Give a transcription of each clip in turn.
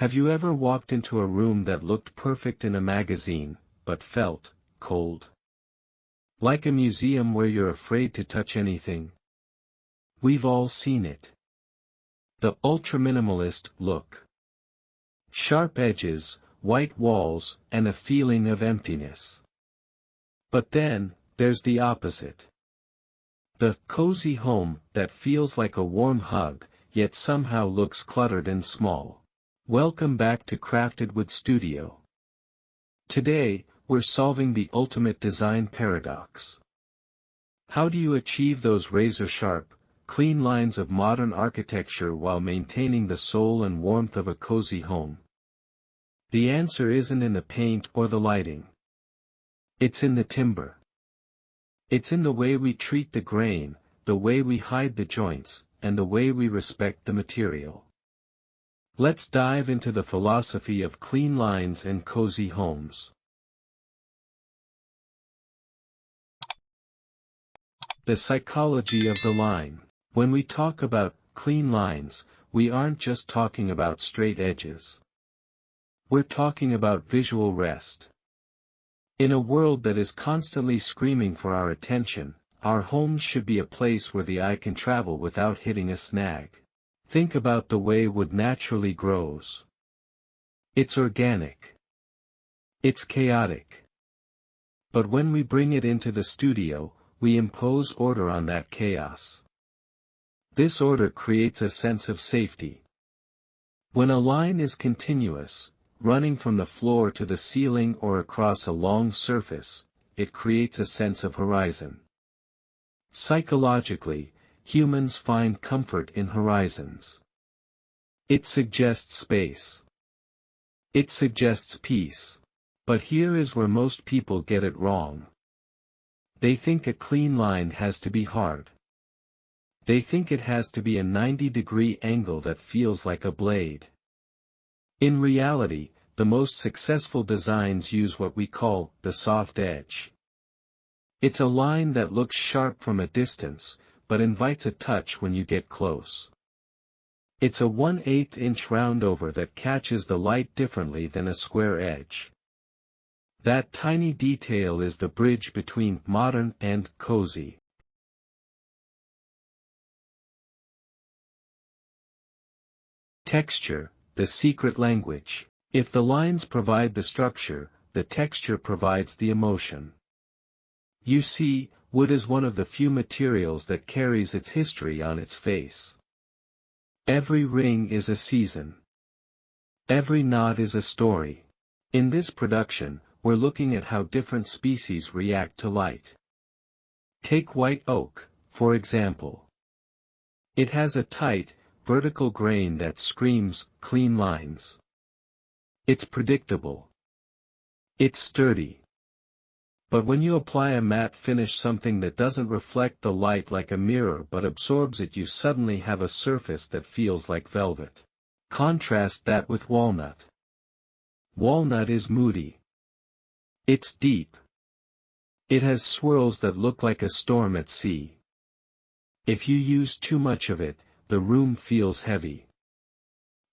Have you ever walked into a room that looked perfect in a magazine, but felt cold? Like a museum where you're afraid to touch anything? We've all seen it. The ultra-minimalist look. Sharp edges, white walls, and a feeling of emptiness. But then, there's the opposite. The cozy home that feels like a warm hug, yet somehow looks cluttered and small. Welcome back to Crafted Wood Studio. Today, we're solving the ultimate design paradox. How do you achieve those razor-sharp, clean lines of modern architecture while maintaining the soul and warmth of a cozy home? The answer isn't in the paint or the lighting. It's in the timber. It's in the way we treat the grain, the way we hide the joints, and the way we respect the material. Let's dive into the philosophy of clean lines and cozy homes. The psychology of the line. When we talk about clean lines, we aren't just talking about straight edges. We're talking about visual rest. In a world that is constantly screaming for our attention, our homes should be a place where the eye can travel without hitting a snag. Think about the way wood naturally grows. It's organic. It's chaotic. But when we bring it into the studio, we impose order on that chaos. This order creates a sense of safety. When a line is continuous, running from the floor to the ceiling or across a long surface, it creates a sense of horizon. Psychologically, humans find comfort in horizons. It suggests space. It suggests peace. But here is where most people get it wrong. They think a clean line has to be hard. They think it has to be a 90-degree angle that feels like a blade. In reality, the most successful designs use what we call the soft edge. It's a line that looks sharp from a distance, but invites a touch when you get close. It's a 1/8 inch roundover that catches the light differently than a square edge. That tiny detail is the bridge between modern and cozy. Texture, the secret language. If the lines provide the structure, the texture provides the emotion. You see, wood is one of the few materials that carries its history on its face. Every ring is a season. Every knot is a story. In this production, we're looking at how different species react to light. Take white oak, for example. It has a tight, vertical grain that screams clean lines. It's predictable. It's sturdy. But when you apply a matte finish, something that doesn't reflect the light like a mirror but absorbs it, you suddenly have a surface that feels like velvet. Contrast that with walnut. Walnut is moody. It's deep. It has swirls that look like a storm at sea. If you use too much of it, the room feels heavy.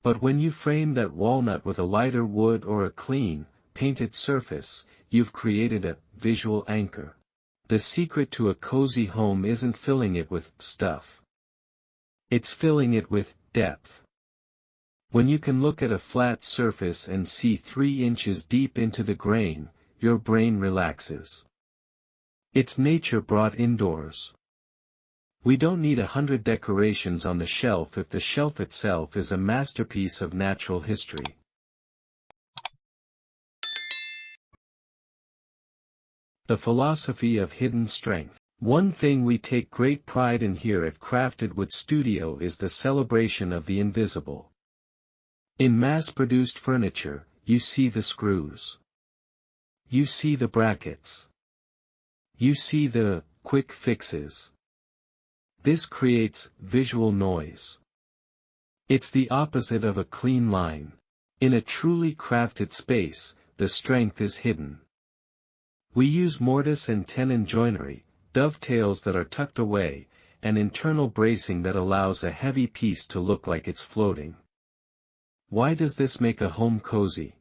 But when you frame that walnut with a lighter wood or a clean, painted surface, you've created a visual anchor. The secret to a cozy home isn't filling it with stuff. It's filling it with depth. When you can look at a flat surface and see 3 inches deep into the grain, your brain relaxes. It's nature brought indoors. We don't need 100 decorations on the shelf if the shelf itself is a masterpiece of natural history. The philosophy of hidden strength. One thing we take great pride in here at Crafted Wood Studio is the celebration of the invisible. In mass-produced furniture, you see the screws. You see the brackets. You see the quick fixes. This creates visual noise. It's the opposite of a clean line. In a truly crafted space, the strength is hidden. We use mortise and tenon joinery, dovetails that are tucked away, and internal bracing that allows a heavy piece to look like it's floating. Why does this make a home cozy?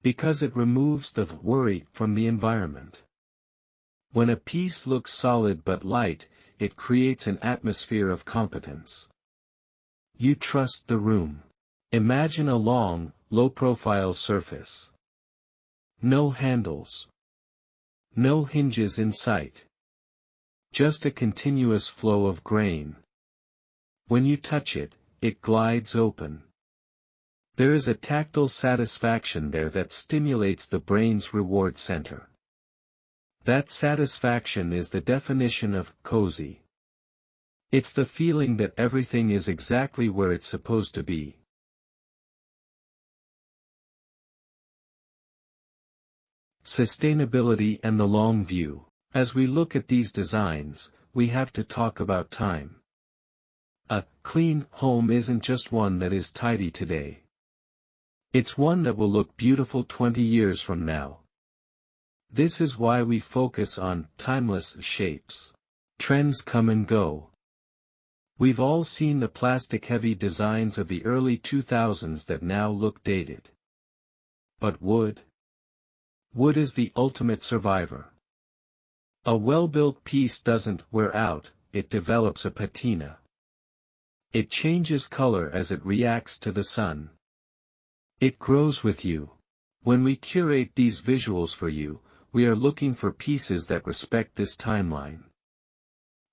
Because it removes the worry from the environment. When a piece looks solid but light, it creates an atmosphere of competence. You trust the room. Imagine a long, low-profile surface. No handles. No hinges in sight. Just a continuous flow of grain. When you touch it, it glides open. There is a tactile satisfaction there that stimulates the brain's reward center. That satisfaction is the definition of cozy. It's the feeling that everything is exactly where it's supposed to be. Sustainability and the long view. As we look at these designs, we have to talk about time. A clean home isn't just one that is tidy today. It's one that will look beautiful 20 years from now. This is why we focus on timeless shapes. Trends come and go. We've all seen the plastic-heavy designs of the early 2000s that now look dated. But wood? Wood is the ultimate survivor. A well-built piece doesn't wear out, it develops a patina. It changes color as it reacts to the sun. It grows with you. When we curate these visuals for you, we are looking for pieces that respect this timeline.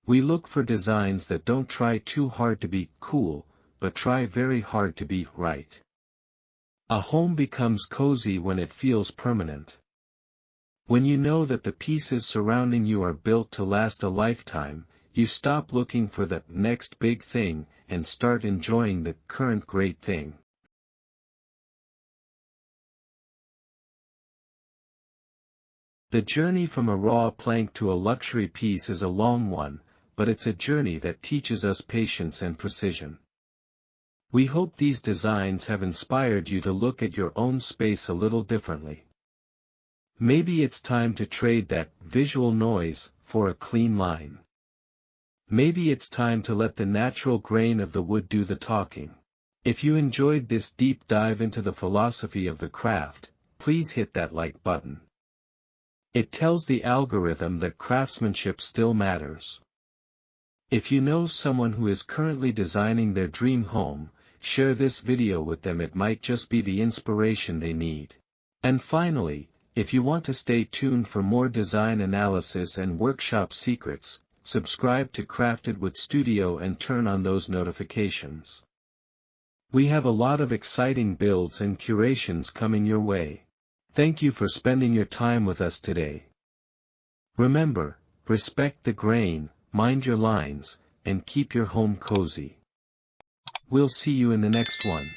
We look for designs that don't try too hard to be cool, but try very hard to be right. A home becomes cozy when it feels permanent. When you know that the pieces surrounding you are built to last a lifetime, you stop looking for the next big thing, and start enjoying the current great thing. The journey from a raw plank to a luxury piece is a long one, but it's a journey that teaches us patience and precision. We hope these designs have inspired you to look at your own space a little differently. Maybe it's time to trade that visual noise for a clean line. Maybe it's time to let the natural grain of the wood do the talking. If you enjoyed this deep dive into the philosophy of the craft, please hit that like button. It tells the algorithm that craftsmanship still matters. If you know someone who is currently designing their dream home, share this video with them. It might just be the inspiration they need. And finally, if you want to stay tuned for more design analysis and workshop secrets, subscribe to Crafted Wood Studio and turn on those notifications. We have a lot of exciting builds and curations coming your way. Thank you for spending your time with us today. Remember, respect the grain, mind your lines, and keep your home cozy. We'll see you in the next one.